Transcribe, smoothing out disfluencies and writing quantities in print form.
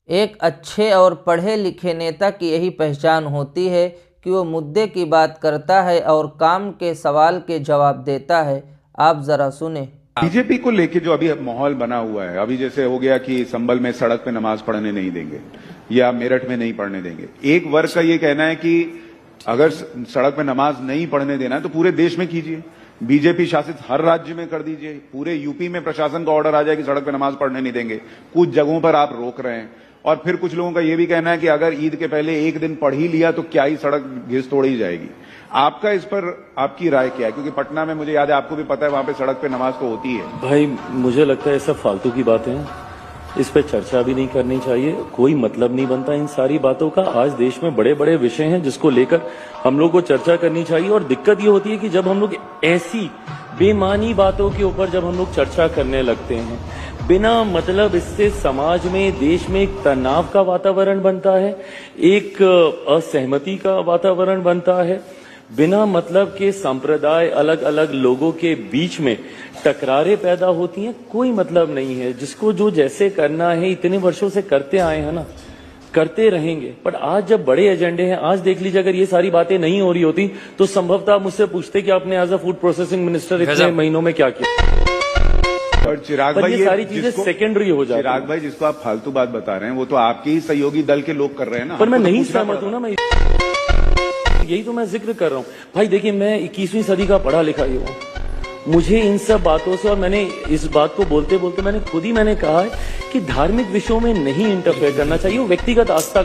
एक अच्छे और पढ़े लिखे नेता की यही पहचान होती है कि वो मुद्दे की बात करता है और काम के सवाल के जवाब देता है। आप जरा सुने। बीजेपी को लेके जो अभी माहौल बना हुआ है, अभी जैसे हो गया कि संभल में सड़क पे नमाज पढ़ने नहीं देंगे या मेरठ में नहीं पढ़ने देंगे। एक वर्ग का ये कहना है कि अगर सड़क पे नमाज नहीं पढ़ने देना है तो पूरे देश में कीजिए, बीजेपी शासित हर राज्य में कर दीजिए। पूरे यूपी में प्रशासन का ऑर्डर आ जाए कि सड़क पे नमाज पढ़ने नहीं देंगे, कुछ जगहों पर आप रोक रहे हैं। और फिर कुछ लोगों का यह भी कहना है कि अगर ईद के पहले एक दिन पढ़ ही लिया तो क्या ही सड़क घिस तोड़ी जाएगी। आपका इस पर आपकी राय क्या है? क्योंकि पटना में मुझे याद है, आपको भी पता है, वहां पे सड़क पे नमाज तो होती है। भाई मुझे लगता है सब फालतू की बातें हैं, इस पे चर्चा भी नहीं करनी चाहिए, कोई मतलब नहीं बनता इन सारी बातों का। आज देश में बड़े बड़े विषय हैं जिसको लेकर हम लोग को चर्चा करनी चाहिए। और दिक्कत ये होती है कि जब हम लोग ऐसी बेमानी बातों के ऊपर जब हम लोग चर्चा करने लगते हैं बिना मतलब, इससे समाज में, देश में एक तनाव का वातावरण बनता है, एक असहमति का वातावरण बनता है। बिना मतलब के संप्रदाय, अलग अलग लोगों के बीच में टकरारें पैदा होती हैं, कोई मतलब नहीं है। जिसको जो जैसे करना है इतने वर्षों से करते आए हैं ना, करते रहेंगे। पर आज जब बड़े एजेंडे हैं, आज देख लीजिए, अगर ये सारी बातें नहीं हो रही होती तो संभवतः आप मुझसे पूछते कि आपने as a food processing minister इतने महीनों में क्या किया। और चिराग भाई, ये सारी चीजें सेकेंडरी हो जाती हैं। चिराग भाई, जिसको आप फालतू बात बता रहे हैं वो तो आपके ही सहयोगी दल के लोग कर रहे हैं ना। पर मैं नहीं सहमत हूं ना, मैं यही तो मैं जिक्र कर रहा हूं। भाई देखिए, मैं 21वीं सदी का पढ़ा लिखा ही हूं। मुझे इन सब बातों से, और मैंने इस बात को बोलते बोलते मैंने खुद ही कहा है कि धार्मिक विषयों में नहीं इंटरफेयर करना चाहिए, वो व्यक्तिगत आस्था